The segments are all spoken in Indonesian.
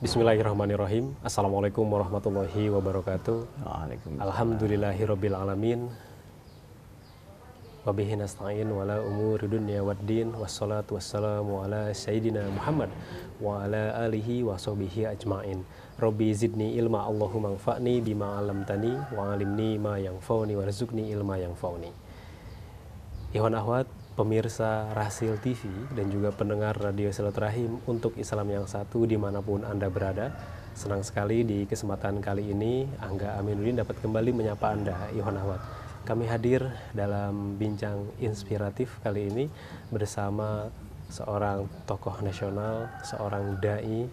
Bismillahirrahmanirrahim. Assalamualaikum warahmatullahi wabarakatuh. Waalaikumsalam. Alhamdulillahirabbil alamin. Wa bihi nasta'in wala umuri dunya waddin wassalatu wassalamu ala sayyidina Muhammad wa ala alihi wa sahbihi ajmain. Rabbi zidni ilma Allahumma anfa'ni bima 'allamtani wa 'allimni ma yanfa'uni warzuqni ilma yanfa'uni. Ikhwan akhwat, pemirsa Rahasil TV dan juga pendengar Radio Silaturahim untuk Islam yang satu dimanapun Anda berada. Senang sekali di kesempatan kali ini Angga Aminuddin dapat kembali menyapa Anda, Ikhwan akhwat. Kami hadir dalam bincang inspiratif kali ini bersama seorang tokoh nasional, seorang da'i.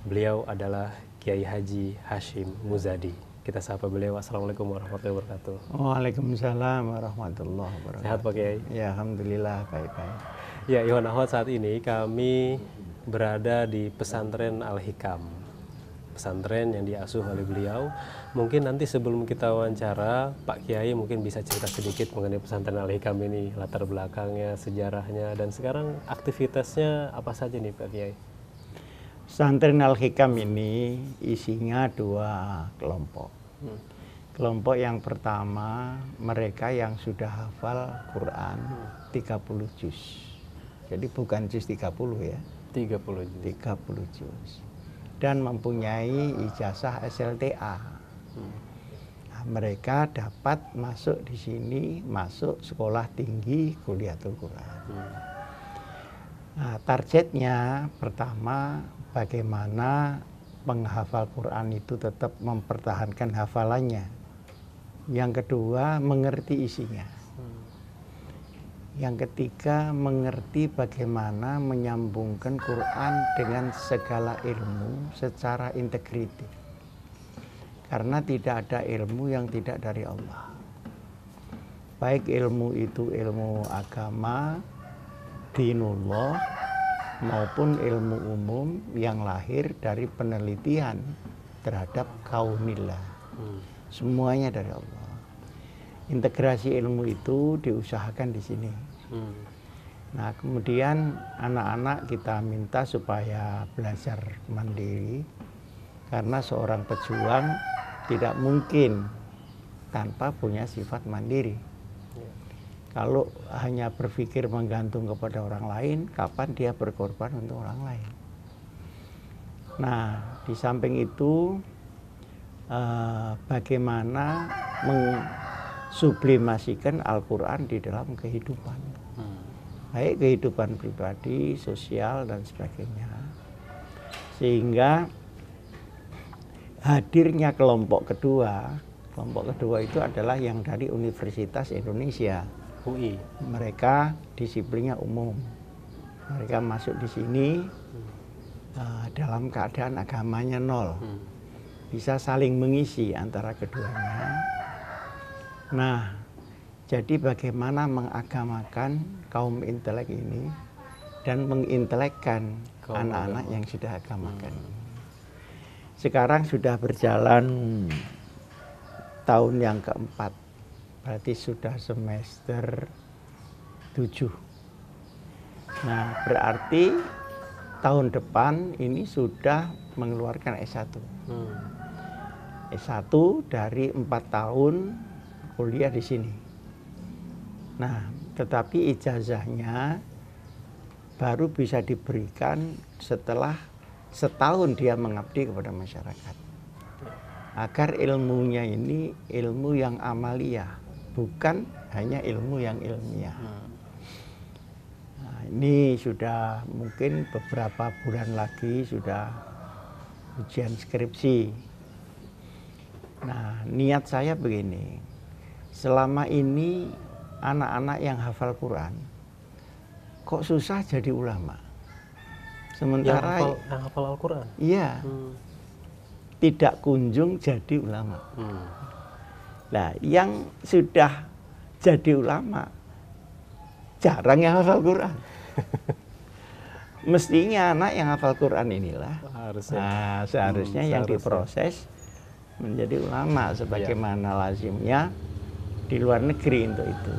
Beliau adalah Kiai Haji Hashim Muzadi. Kita sapa beliau. Assalamualaikum warahmatullahi wabarakatuh. Waalaikumsalam warahmatullahi wabarakatuh. Sehat Pak Kiai? Ya, alhamdulillah baik-baik. Ya, Ikhwan akhwat, saat ini kami berada di pesantren Al-Hikam. Pesantren yang diasuh oleh beliau. Mungkin nanti sebelum kita wawancara, Pak Kiai mungkin bisa cerita sedikit mengenai pesantren Al-Hikam ini, latar belakangnya, sejarahnya, dan sekarang aktivitasnya apa saja nih Pak Kiai? Pesantren Al-Hikam ini isinya dua kelompok. Kelompok yang pertama, mereka yang sudah hafal Quran 30 juz. Jadi bukan juz 30 ya. 30 juz. 30 juz. Dan mempunyai ijazah SLTA. Nah, mereka dapat masuk di sini, masuk sekolah tinggi Kuliatul Quran. Nah, targetnya pertama, bagaimana penghafal Quran itu tetap mempertahankan hafalannya. Yang kedua, mengerti isinya. Yang ketiga, mengerti bagaimana menyambungkan Quran dengan segala ilmu secara integratif. Karena tidak ada ilmu yang tidak dari Allah. Baik ilmu itu ilmu agama, dinullah, maupun ilmu umum yang lahir dari penelitian terhadap kaunillah. Semuanya dari Allah. Integrasi ilmu itu diusahakan di sini. Nah, kemudian anak-anak kita minta supaya belajar mandiri, karena seorang pejuang tidak mungkin tanpa punya sifat mandiri. Kalau hanya berpikir menggantung kepada orang lain, kapan dia berkorban untuk orang lain? Nah, di samping itu, bagaimana mensublimasikan Al-Quran di dalam kehidupan, baik kehidupan pribadi, sosial, dan sebagainya. Sehingga hadirnya kelompok kedua itu adalah yang dari Universitas Indonesia. UI. Mereka disiplinnya umum. Mereka masuk di sini dalam keadaan agamanya nol. Bisa saling mengisi antara keduanya. Nah, jadi bagaimana mengagamakan kaum intelek ini dan mengintelekkan anak-anak yang sudah agamakan. Sekarang sudah berjalan tahun yang keempat. Berarti sudah semester 7. Nah, berarti tahun depan ini sudah mengeluarkan S1. S1 dari 4 tahun kuliah di sini. Nah, tetapi ijazahnya baru bisa diberikan setelah setahun dia mengabdi kepada masyarakat. Agar ilmunya ini ilmu yang amaliyah, bukan hanya ilmu yang ilmiah. Nah, ini sudah mungkin beberapa bulan lagi sudah ujian skripsi. Nah, niat saya begini, selama ini anak-anak yang hafal Quran kok susah jadi ulama. Sementara yang hafal Al-Quran? Iya. Tidak kunjung jadi ulama. Nah, yang sudah jadi ulama jarang yang hafal Quran. Mestinya anak yang hafal Quran inilah seharusnya yang diproses menjadi ulama sebagaimana lazimnya di luar negeri untuk itu.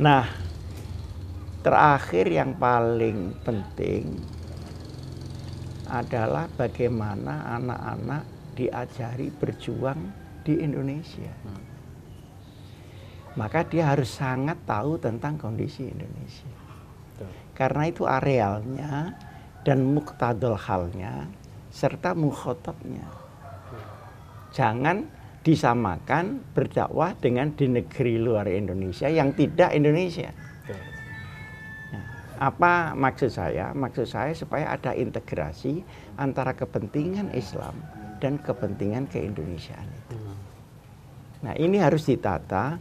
Nah, terakhir yang paling penting, adalah bagaimana anak-anak diajari berjuang di Indonesia. Maka dia harus sangat tahu tentang kondisi Indonesia. Karena itu arealnya dan muqtadul halnya serta mukhotabnya. Jangan disamakan berdakwah dengan di negeri luar Indonesia yang tidak Indonesia. Nah, apa maksud saya? Maksud saya supaya ada integrasi antara kepentingan Islam dan kepentingan keindonesiaan itu. Nah, ini harus ditata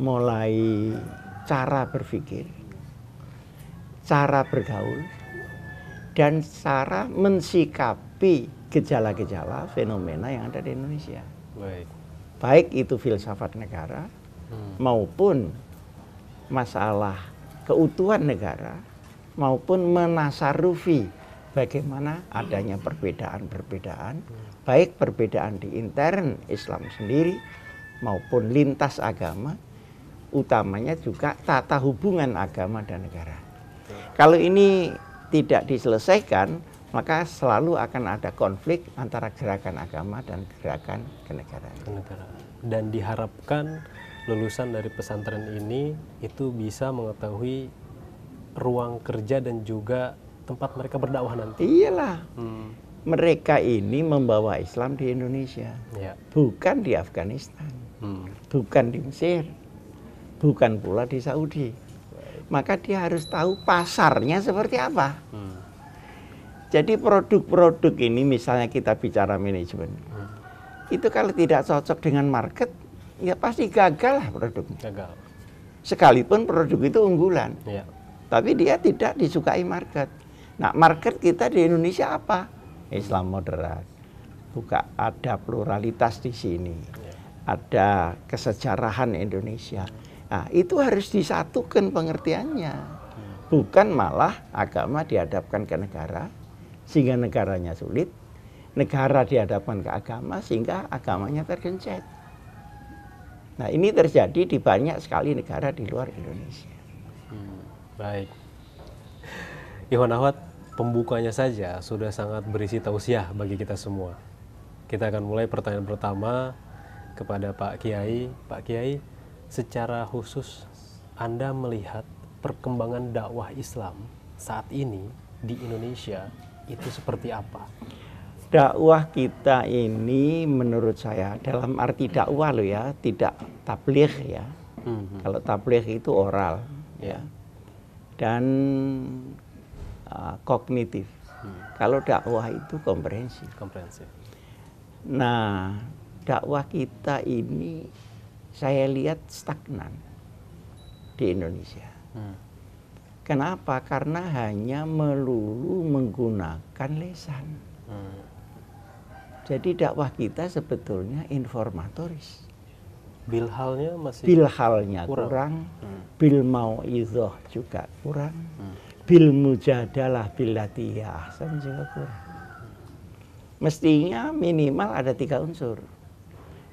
mulai cara berpikir, cara bergaul, dan cara mensikapi gejala-gejala fenomena yang ada di Indonesia. Baik itu filsafat negara maupun masalah keutuhan negara maupun menasarufi bagaimana adanya perbedaan-perbedaan, baik perbedaan di intern Islam sendiri maupun lintas agama, utamanya juga tata hubungan agama dan negara. Kalau ini tidak diselesaikan, maka selalu akan ada konflik antara gerakan agama dan gerakan kenegaraan. Dan diharapkan lulusan dari pesantren ini itu bisa mengetahui ruang kerja dan juga tempat mereka berdakwah nanti. Iyalah, mereka ini membawa Islam di Indonesia, bukan di Afghanistan, bukan di Mesir, bukan pula di Saudi. Maka dia harus tahu pasarnya seperti apa. Jadi produk-produk ini, misalnya kita bicara manajemen, itu kalau tidak cocok dengan market, ya pasti gagal lah produknya. Gagal. Sekalipun produk itu unggulan, tapi dia tidak disukai market. Nah, market kita di Indonesia apa? Islam moderat. Bukan, ada pluralitas di sini, ada kesejarahan Indonesia. Nah, itu harus disatukan pengertiannya, bukan malah agama dihadapkan ke negara sehingga negaranya sulit, negara dihadapkan ke agama sehingga agamanya tergencet. Nah, ini terjadi di banyak sekali negara di luar Indonesia. Baik, Ikhwan Akhwat, pembukanya saja sudah sangat berisi tausiah bagi kita semua. Kita akan mulai pertanyaan pertama kepada Pak Kiai. Pak Kiai, secara khusus Anda melihat perkembangan dakwah Islam saat ini di Indonesia itu seperti apa? Dakwah kita ini menurut saya, dalam arti dakwah loh ya, tidak tabligh ya. Kalau tabligh itu oral ya, dan kognitif. Kalau dakwah itu komprehensif. Nah, dakwah kita ini saya lihat stagnan di Indonesia. Kenapa? Karena hanya melulu menggunakan lisan. Jadi dakwah kita sebetulnya informatoris. Bilhalnya masih kurang. Bil mau'idhah juga kurang. Bil mujadalah billati hiya ahsan juga kurang. Mestinya minimal ada 3 unsur.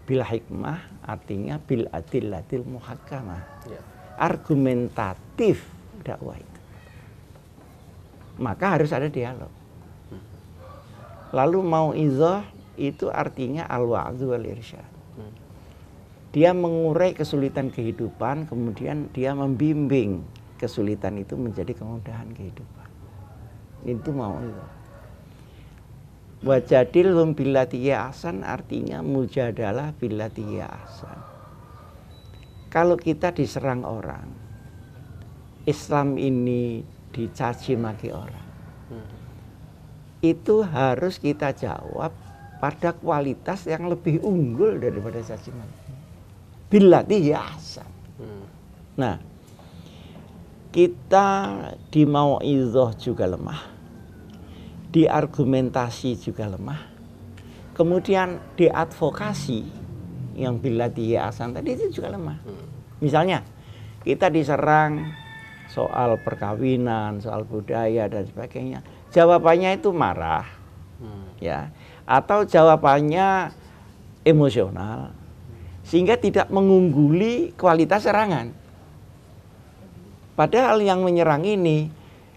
Bil hikmah artinya bil adillatil muhakkamah. Argumentatif dakwah itu. Maka harus ada dialog. Lalu mau'izah itu artinya al-wa'dhu wal irsyad. Dia mengurai kesulitan kehidupan, kemudian dia membimbing kesulitan itu menjadi kemudahan kehidupan. Itu mau'izah. Wajadilhum billati hiya ahsan artinya mujadalah billati hiya ahsan. Kalau kita diserang orang, Islam ini dicaci maki orang, itu harus kita jawab pada kualitas yang lebih unggul daripada caci maki. Billati hiya ahsan. Nah, kita di mau'izah juga lemah, di argumentasi juga lemah, kemudian di advokasi yang billati hiya ahsan tadi itu juga lemah. Misalnya kita diserang soal perkawinan, soal budaya dan sebagainya, jawabannya itu marah, ya, atau jawabannya emosional, sehingga tidak mengungguli kualitas serangan. Padahal yang menyerang ini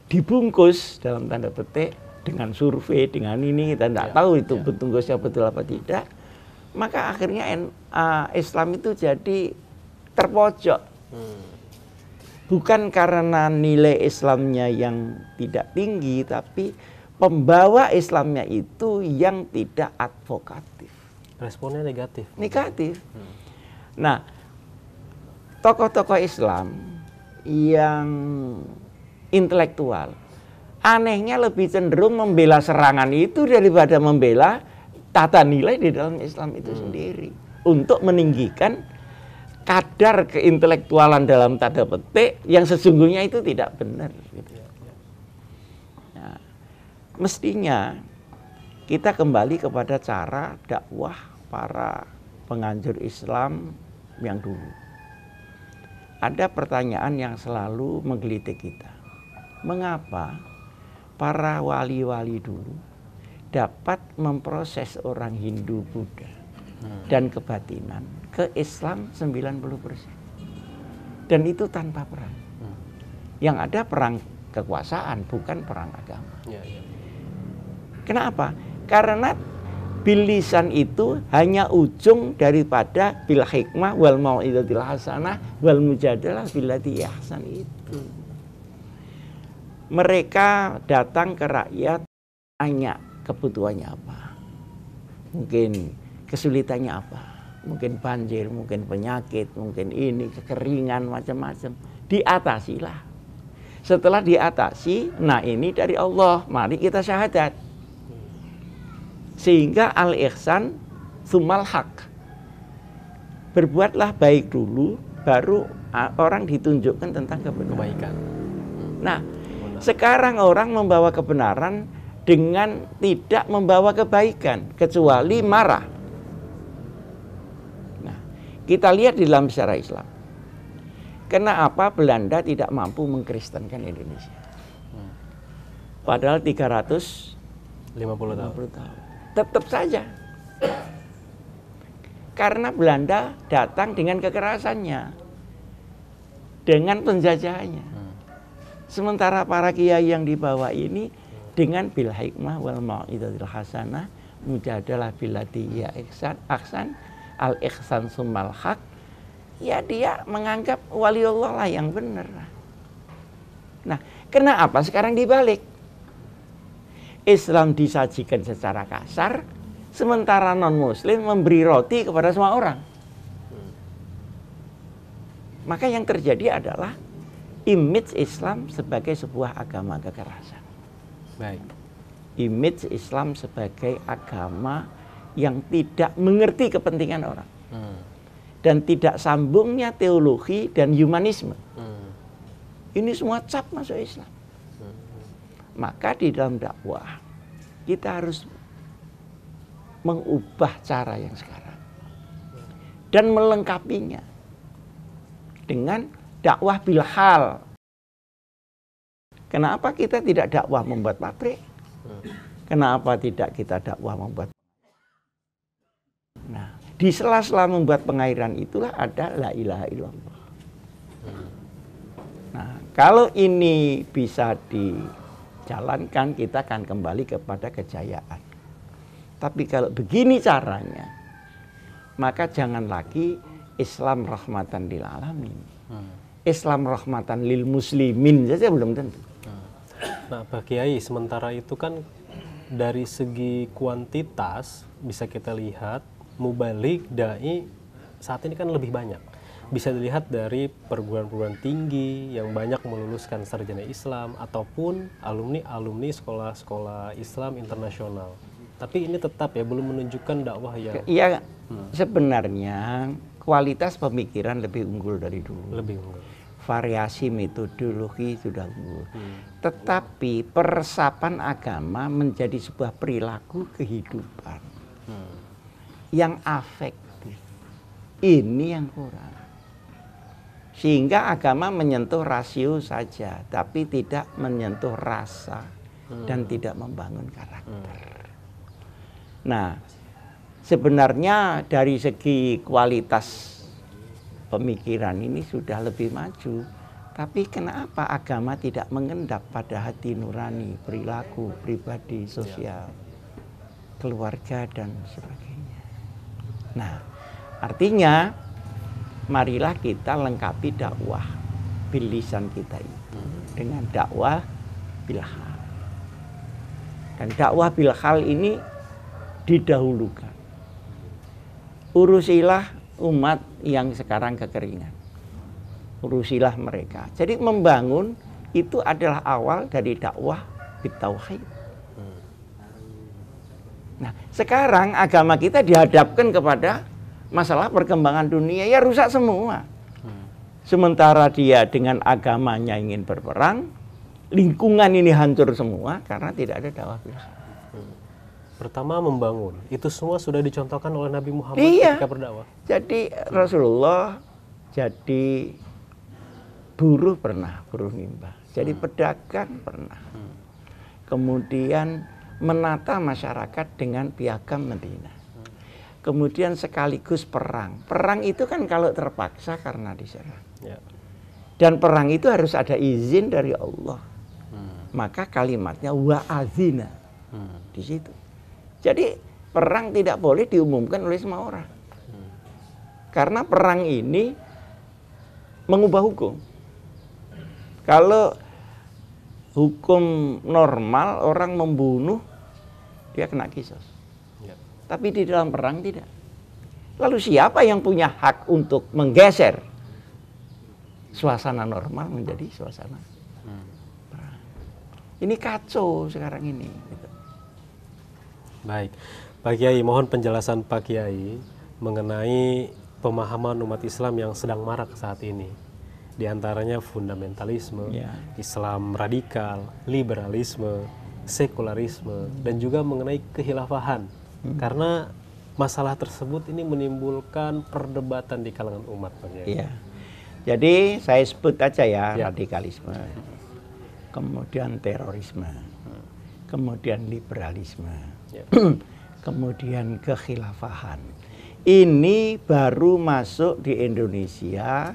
dibungkus dalam tanda petik dengan survei, dengan ini kita tidak tahu itu betul betul apa tidak. Maka akhirnya Islam itu jadi terpojok. Bukan karena nilai Islamnya yang tidak tinggi, tapi pembawa Islamnya itu yang tidak advokatif. Responnya negatif. Negatif. Nah, tokoh-tokoh Islam yang intelektual, anehnya lebih cenderung membela serangan itu daripada membela tata nilai di dalam Islam itu sendiri. Untuk meninggikan kadar keintelektualan dalam tanda petik yang sesungguhnya itu tidak benar. Gitu. Nah, mestinya kita kembali kepada cara dakwah para penganjur Islam yang dulu. Ada pertanyaan yang selalu menggelitik kita. Mengapa para wali-wali dulu dapat memproses orang Hindu, Buddha, dan kebatinan ke Islam 90%. Dan itu tanpa perang. Yang ada perang kekuasaan, bukan perang agama. Kenapa? Karena bilisan itu hanya ujung daripada bil hikmah wal mau'izatil hasanah wal mujadalah billati ahsan itu. Mereka datang ke rakyat, tanya kebutuhannya apa. Mungkin kesulitannya apa. Mungkin banjir, mungkin penyakit, mungkin ini, kekeringan, macam-macam. Diatasilah. Setelah diatasi, nah ini dari Allah, mari kita syahadat. Sehingga al-ihsan sumal haq. Berbuatlah baik dulu, baru orang ditunjukkan tentang kebaikan. Nah, sekarang orang membawa kebenaran dengan tidak membawa kebaikan, kecuali marah. Kita lihat di dalam sejarah Islam. Kenapa Belanda tidak mampu mengkristenkan Indonesia? Padahal 350 tahun. Tetap saja. Karena Belanda datang dengan kekerasannya. Dengan penjajahannya. Sementara para kiai yang dibawa ini dengan bil hikmah wal mau'izatil hasanah mujadalah billati hiya ahsan al-ihsan summal haq, ya dia menganggap waliullah lah yang benar. Nah, kenapa sekarang dibalik? Islam disajikan secara kasar, sementara non-muslim memberi roti kepada semua orang. Maka yang terjadi adalah image Islam sebagai sebuah agama kekerasan. Baik. Image Islam sebagai agama yang tidak mengerti kepentingan orang. Dan tidak sambungnya teologi dan humanisme. Ini semua cap masuk Islam. Maka di dalam dakwah kita harus mengubah cara yang sekarang dan melengkapinya dengan dakwah bilhal. Kenapa kita tidak dakwah membuat pabrik? Kenapa tidak kita dakwah membuat? Nah, di sela-sela membuat pengairan itulah ada la ilaha illallah. Nah, kalau ini bisa dijalankan, kita akan kembali kepada kejayaan. Tapi kalau begini caranya, maka jangan lagi Islam rahmatan lil alamin. Islam rahmatan lil muslimin saja belum tentu. Nah, Pak Kiai, sementara itu kan dari segi kuantitas bisa kita lihat mubalik dai saat ini kan lebih banyak. Bisa dilihat dari perguruan-perguruan tinggi yang banyak meluluskan sarjana Islam ataupun alumni-alumni sekolah-sekolah Islam internasional. Tapi ini tetap ya belum menunjukkan dakwah yang... Iya, sebenarnya kualitas pemikiran lebih unggul dari dulu. Lebih unggul. Variasi metodologi sudah unggul. Tetapi peresapan agama menjadi sebuah perilaku kehidupan yang afektif. Ini yang kurang. Sehingga agama menyentuh rasio saja, tapi tidak menyentuh rasa dan tidak membangun karakter. Nah, sebenarnya dari segi kualitas pemikiran ini sudah lebih maju, Tapi kenapa agama tidak mengendap pada hati nurani, perilaku, pribadi, sosial, keluarga, dan sebagainya. Nah, artinya marilah kita lengkapi dakwah bil lisan kita itu dengan dakwah bil hal. Dan dakwah bil hal ini didahulukan. Urusilah umat yang sekarang kekeringan. Urusilah mereka. Jadi membangun itu adalah awal dari dakwah bitauhid. Nah, sekarang agama kita dihadapkan kepada masalah perkembangan dunia, ya rusak semua. Sementara dia dengan agamanya ingin berperang, lingkungan ini hancur semua karena tidak ada dakwah bil hal. Pertama membangun, itu semua sudah dicontohkan oleh Nabi Muhammad ketika berdakwah. Jadi Rasulullah jadi buruh pernah, buruh mimba. Jadi pedagang pernah. Kemudian menata masyarakat dengan piagam Madinah. Kemudian sekaligus perang. Perang itu kan kalau terpaksa karena diserang. Dan perang itu harus ada izin dari Allah. Maka kalimatnya wa'azina di situ. Jadi perang tidak boleh diumumkan oleh semua orang. Karena perang ini mengubah hukum. Kalau hukum normal orang membunuh dia kena kisos. Tapi di dalam perang tidak. Lalu siapa yang punya hak untuk menggeser suasana normal menjadi suasana perang? Ini kacau sekarang ini. Baik, Pak Kiai, mohon penjelasan Pak Kiai mengenai pemahaman umat Islam yang sedang marak saat ini. Di antaranya fundamentalisme, Islam radikal, liberalisme, sekularisme, dan juga mengenai kehilafahan. Karena masalah tersebut ini menimbulkan perdebatan di kalangan umat, Pak Kiai. Jadi saya sebut aja radikalisme, kemudian terorisme, kemudian liberalisme, kemudian kekhilafahan. Ini baru masuk di Indonesia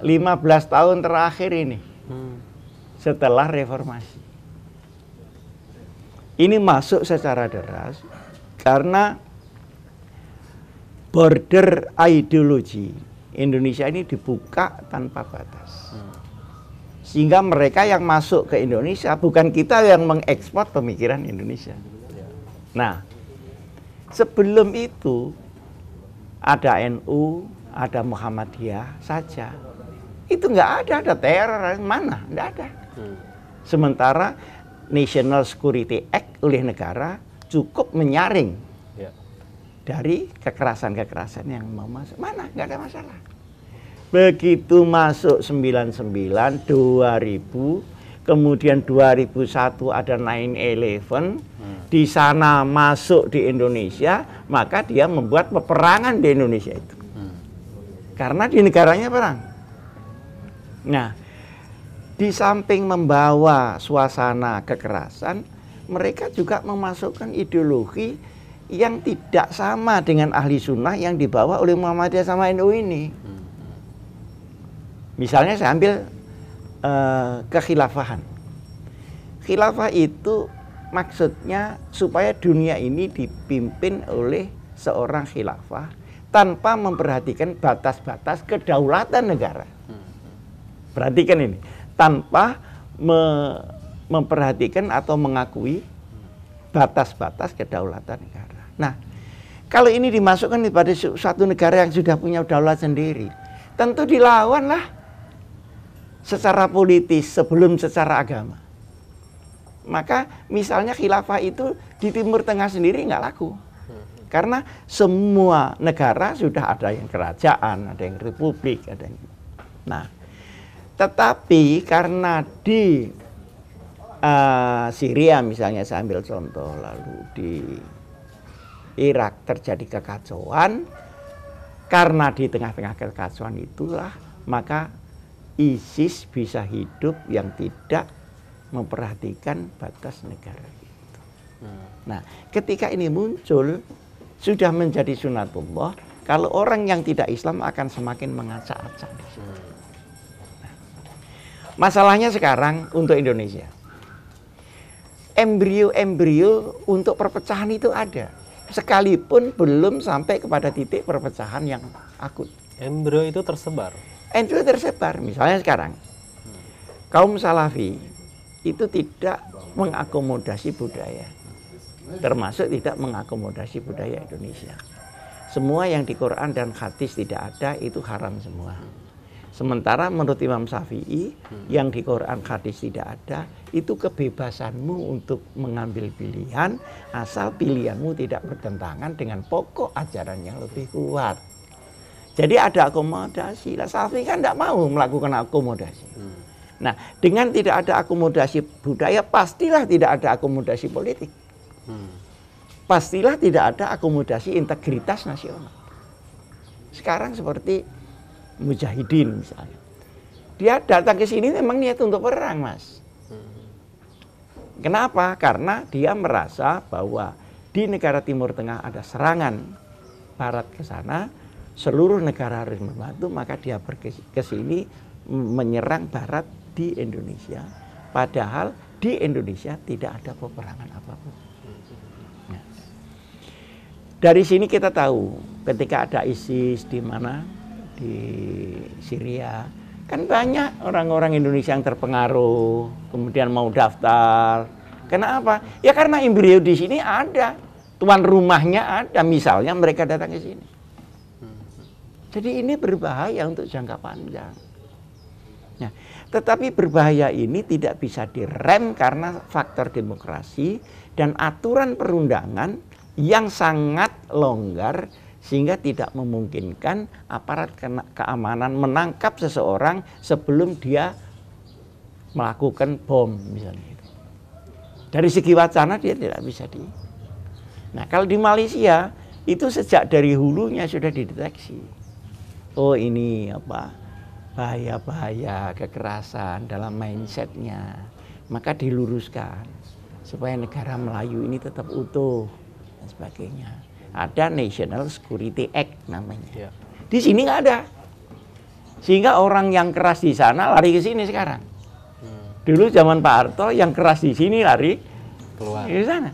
15 tahun terakhir ini, setelah reformasi. Ini masuk secara deras karena border ideologi Indonesia ini dibuka tanpa batas. Sehingga mereka yang masuk ke Indonesia, bukan kita yang mengekspor pemikiran Indonesia. Nah, sebelum itu ada NU, ada Muhammadiyah saja. Itu nggak ada teror, mana? Nggak ada. Sementara National Security Act oleh negara cukup menyaring dari kekerasan-kekerasan yang mau masuk. Mana? Nggak ada masalah. Begitu masuk 99, 2000, kemudian 2001 ada 9/11, di sana masuk di Indonesia, maka dia membuat peperangan di Indonesia itu. Karena di negaranya perang. Nah, di samping membawa suasana kekerasan, mereka juga memasukkan ideologi yang tidak sama dengan ahli sunnah yang dibawa oleh Muhammadiyah sama NU ini. Misalnya saya ambil kekhilafahan. Khilafah itu maksudnya supaya dunia ini dipimpin oleh seorang khilafah tanpa memperhatikan batas-batas kedaulatan negara. Perhatikan ini, tanpa memperhatikan atau mengakui batas-batas kedaulatan negara. Nah, kalau ini dimasukkan pada suatu negara yang sudah punya daulat sendiri, tentu dilawanlah secara politis sebelum secara agama. Maka misalnya khilafah itu di Timur Tengah sendiri nggak laku. Karena semua negara sudah ada yang kerajaan, ada yang republik, ada yang... Nah, tetapi karena di Syria misalnya saya ambil contoh, lalu di Irak terjadi kekacauan, karena di tengah-tengah kekacauan itulah maka ISIS bisa hidup yang tidak memperhatikan batas negara itu. Nah, ketika ini muncul, sudah menjadi sunatullah, kalau orang yang tidak Islam akan semakin mengacak-acak di situ. Masalahnya sekarang untuk Indonesia, embrio-embrio untuk perpecahan itu ada, sekalipun belum sampai kepada titik perpecahan yang akut. Embrio itu tersebar? Embrio tersebar, misalnya sekarang, kaum Salafi itu tidak mengakomodasi budaya, termasuk tidak mengakomodasi budaya Indonesia. Semua yang di Quran dan hadis tidak ada, itu haram semua. Sementara menurut Imam Syafi'i, yang di Quran hadis tidak ada, itu kebebasanmu untuk mengambil pilihan, asal pilihanmu tidak bertentangan dengan pokok ajaran yang lebih kuat. Jadi ada akomodasi. Lah Syafi'i kan tidak mau melakukan akomodasi. Nah, dengan tidak ada akomodasi budaya, pastilah tidak ada akomodasi politik. Pastilah tidak ada akomodasi integritas nasional. Sekarang seperti Mujahidin misalnya, dia datang ke sini memang niat untuk perang, Mas. Kenapa? Karena dia merasa bahwa di negara Timur Tengah ada serangan Barat ke sana, seluruh negara harus membantu, maka dia pergi ke sini menyerang Barat di Indonesia. Padahal di Indonesia tidak ada peperangan apapun. Nah, dari sini kita tahu ketika ada ISIS di mana? Di Syria, kan banyak orang-orang Indonesia yang terpengaruh, kemudian mau daftar. Kenapa? Ya karena embrio di sini ada, tuan rumahnya ada, misalnya mereka datang ke sini. Jadi ini berbahaya untuk jangka panjang. Nah, tetapi berbahaya ini tidak bisa direm karena faktor demokrasi dan aturan perundangan yang sangat longgar, sehingga tidak memungkinkan aparat keamanan menangkap seseorang sebelum dia melakukan bom misalnya. Dari segi wacana dia tidak bisa di. Nah, kalau di Malaysia itu sejak dari hulunya sudah dideteksi. Oh, ini apa? Bahaya-bahaya kekerasan dalam mindsetnya. Maka diluruskan supaya negara Melayu ini tetap utuh dan sebagainya. Ada National Security Act namanya. Di sini nggak ada. Sehingga orang yang keras di sana lari ke sini sekarang. Dulu zaman Pak Harto yang keras di sini lari keluar ke sana.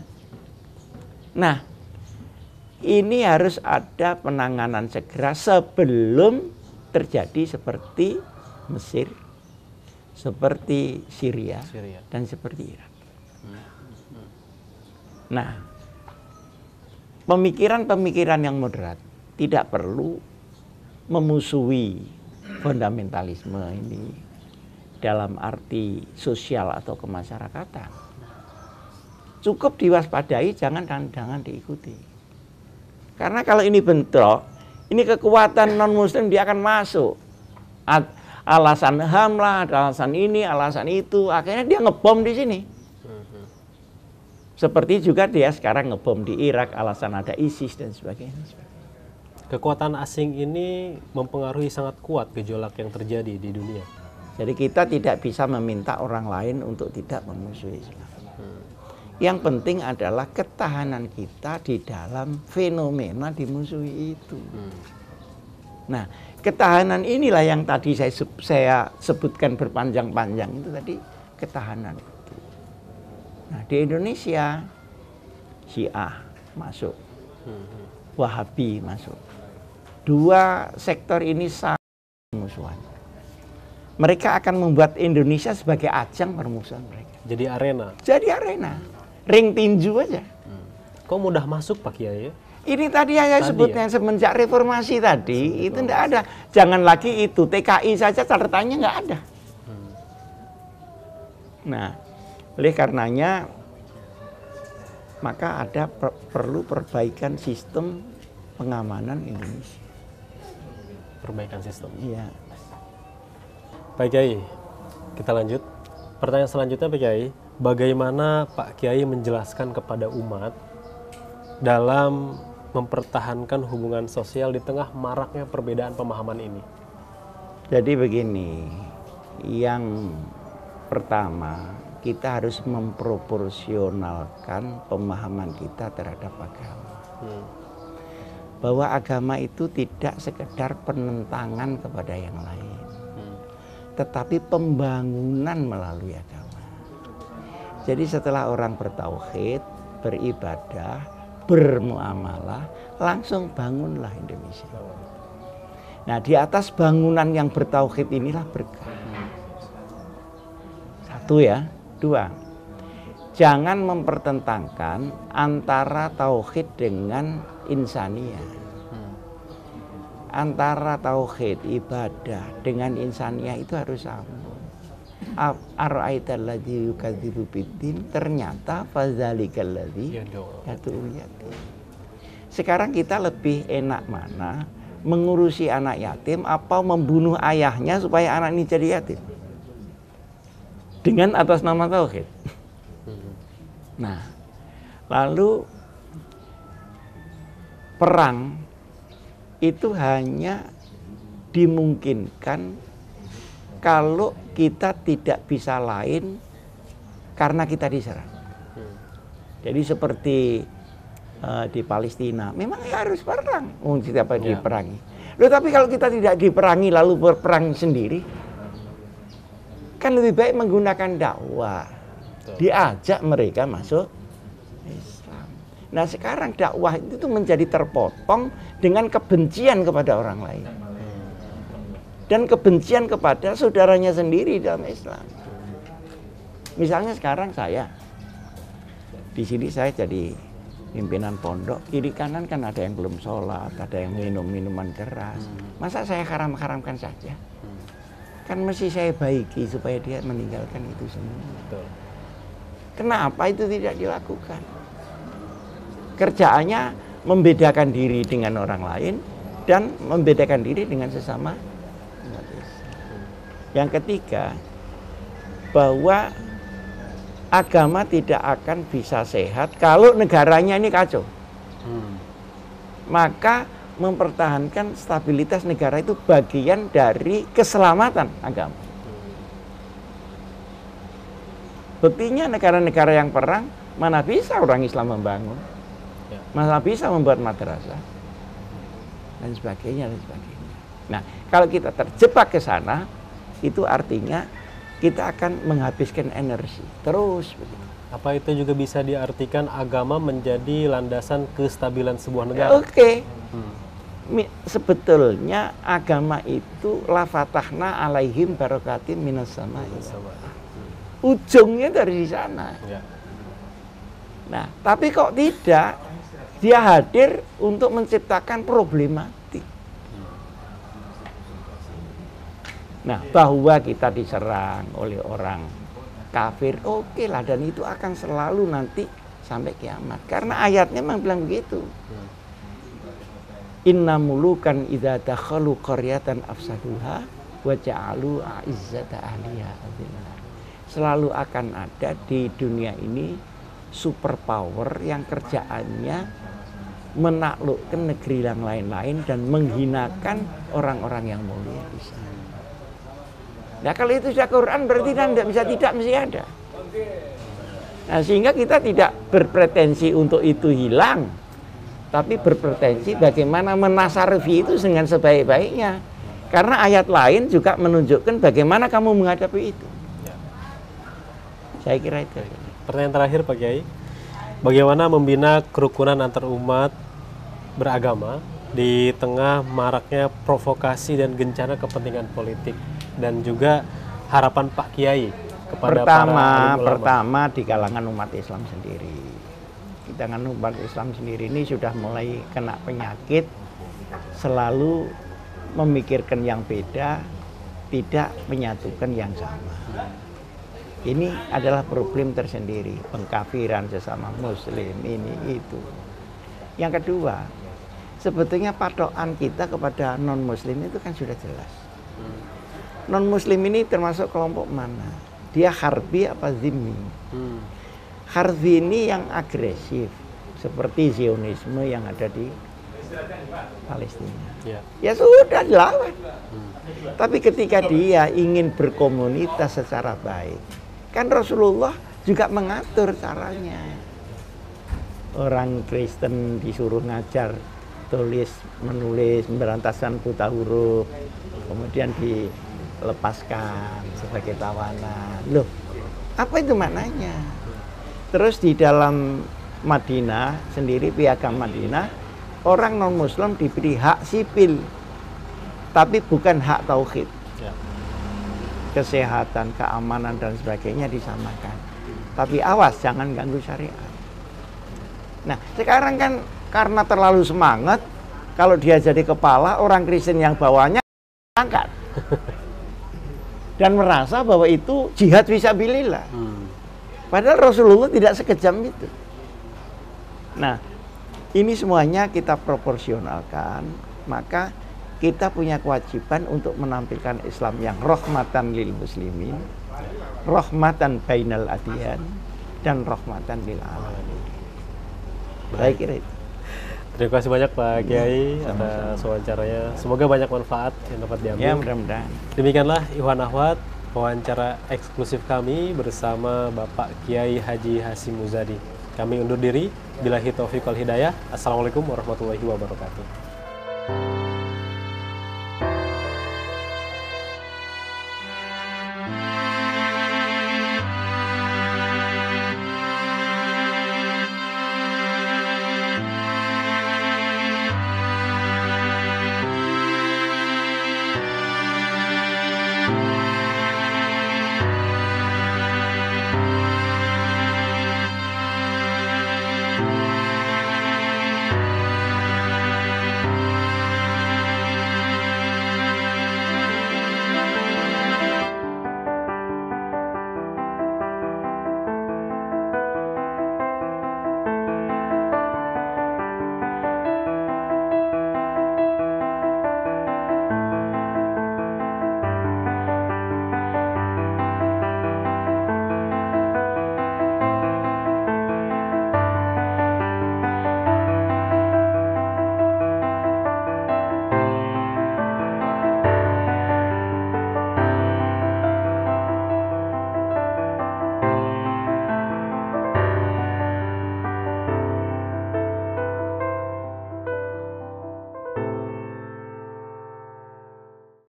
Nah, ini harus ada penanganan segera sebelum terjadi seperti Mesir, seperti Syria. Dan seperti Irak. Nah, pemikiran-pemikiran yang moderat tidak perlu memusuhi fundamentalisme ini dalam arti sosial atau kemasyarakatan. Cukup diwaspadai, jangan diikuti. Karena kalau ini bentrok, ini kekuatan non-muslim dia akan masuk. Alasan HAM lah, alasan ini, alasan itu, akhirnya dia ngebom di sini. Seperti juga dia sekarang ngebom di Irak, alasan ada ISIS dan sebagainya. Kekuatan asing ini mempengaruhi sangat kuat gejolak yang terjadi di dunia. Jadi kita tidak bisa meminta orang lain untuk tidak memusuhi Islam. Yang penting adalah ketahanan kita di dalam fenomena dimusuhi itu. Nah, ketahanan inilah yang tadi saya sebutkan berpanjang-panjang itu tadi, ketahanan. Nah, di Indonesia Syiah masuk, Wahabi masuk. Dua sektor ini sangat permusuhan. Mereka akan membuat Indonesia sebagai ajang permusuhan mereka. Jadi arena. Jadi arena, ring tinju aja. Kok mudah masuk Pak Kiai? Ini tadi saya sebutnya semenjak reformasi tadi itu tidak ada. Jangan lagi itu TKI saja catatannya nggak ada. Nah, oleh karenanya maka ada perlu perbaikan sistem pengamanan Indonesia. Perbaikan sistem. Iya. Pak Kiai, kita lanjut. Pertanyaan selanjutnya Pak Kiai, bagaimana Pak Kiai menjelaskan kepada umat dalam mempertahankan hubungan sosial di tengah maraknya perbedaan pemahaman ini? Jadi begini, yang pertama kita harus memproporsionalkan pemahaman kita terhadap agama. Bahwa agama itu tidak sekedar penentangan kepada yang lain. tetapi pembangunan melalui agama. Jadi setelah orang bertauhid, beribadah, bermuamalah, langsung bangunlah Indonesia. Nah, di atas bangunan yang bertauhid inilah berkah. Satu ya, dua. Jangan mempertentangkan antara tauhid dengan insaniyah. Antara tauhid ibadah dengan insaniyah itu harus sama. Ara'aital ladzi yukadzibu biddin, ternyata fadzalikal ladzi yad'ul yatim. Sekarang kita lebih enak mana? Mengurusi anak yatim apa membunuh ayahnya supaya anak ini jadi yatim? Dengan atas nama tauhid. Nah, lalu perang itu hanya dimungkinkan kalau kita tidak bisa lain karena kita diserang. Jadi seperti di Palestina, memang harus perang, setiap hari diperangi. Loh, tapi kalau kita tidak diperangi lalu berperang sendiri, kan lebih baik menggunakan dakwah, diajak mereka masuk Islam. Nah, sekarang dakwah itu menjadi terpotong dengan kebencian kepada orang lain dan kebencian kepada saudaranya sendiri dalam Islam. Misalnya sekarang saya di sini, saya jadi pimpinan pondok, kiri kanan kan ada yang belum sholat, ada yang minum minuman keras. Masa saya haram-haramkan saja? Kan mesti saya baiki supaya dia meninggalkan itu semua. Kenapa itu tidak dilakukan? Kerjaannya membedakan diri dengan orang lain dan membedakan diri dengan sesama umat Islam. Yang ketiga, bahwa agama tidak akan bisa sehat kalau negaranya ini kacau. Maka mempertahankan stabilitas negara itu bagian dari keselamatan agama. Buktinya negara-negara yang perang, mana bisa orang Islam membangun, mana bisa membuat madrasah, dan sebagainya, dan sebagainya. Nah, kalau kita terjebak ke sana, itu artinya kita akan menghabiskan energi terus begitu. Apa itu juga bisa diartikan agama menjadi landasan kestabilan sebuah negara? Oke. Sebetulnya agama itu la fatahna alaihim barakatim minas samai. Ujungnya dari sana. Nah, tapi kok tidak? Dia hadir untuk menciptakan problematik. Nah, bahwa kita diserang oleh orang kafir, oke lah, dan itu akan selalu nanti sampai kiamat. Karena ayatnya memang bilang begitu. Inna mulukan idza dakhalu qaryatan afsaduha wa ja'alu a'izzata ahliha adillah. Selalu akan ada di dunia ini superpower yang kerjaannya menaklukkan negeri yang lain-lain dan menghinakan orang-orang yang mulia di sana. Nah, kalau itu sudah Quran berarti tidak bisa tidak, mesti ada. Nah, sehingga kita tidak berpretensi untuk itu hilang, tapi berpretensi bagaimana menasarfi itu dengan sebaik-baiknya. Karena ayat lain juga menunjukkan bagaimana kamu menghadapi itu. Saya kira itu. Pertanyaan terakhir Pak Kiai, bagaimana membina kerukunan antar umat beragama di tengah maraknya provokasi dan gencana kepentingan politik, dan juga harapan Pak Kiai kepada para alim ulama? Pertama di kalangan umat Islam sendiri. Di kalangan umat Islam sendiri ini sudah mulai kena penyakit selalu memikirkan yang beda, tidak menyatukan yang sama. Ini adalah problem tersendiri, pengkafiran sesama muslim, ini itu. Yang kedua, sebetulnya patokan kita kepada non muslim itu kan sudah jelas. Non muslim ini termasuk kelompok mana? Dia harbi apa zimmi? Harbi ini yang agresif, seperti Zionisme yang ada di Palestina. Ya sudah dilawan. Tapi ketika dia ingin berkomunitas secara baik, kan Rasulullah juga mengatur caranya. Orang Kristen disuruh ngajar tulis, menulis, pemberantasan buta huruf, kemudian lepaskan sebagai tawanan. Loh, apa itu maknanya? Terus di dalam Madinah sendiri, piagam Madinah, orang non-Muslim diberi hak sipil, tapi bukan hak tauhid. Ya. Kesehatan, keamanan, dan sebagainya disamakan. Tapi awas, jangan ganggu syariat. Nah, sekarang kan karena terlalu semangat, kalau dia jadi kepala, orang Kristen yang bawahnya angkat. Dan merasa bahwa itu jihad fisabilillah. Padahal Rasulullah tidak sekejam itu. Nah, ini semuanya kita proporsionalkan, maka kita punya kewajiban untuk menampilkan Islam yang rahmatan lil muslimin, rahmatan bainal adyan, dan rahmatan lil alamin. Baik, kira itu. Terima kasih banyak Pak Kiai atas wawancaranya. Semoga banyak manfaat yang dapat diambil. Ya, mudah-mudahan. Demikianlah Ikhwan Akhwat, wawancara eksklusif kami bersama Bapak Kiai Haji Hasyim Muzadi. Kami undur diri. Billahi taufiq wal hidayah. Assalamualaikum warahmatullahi wabarakatuh.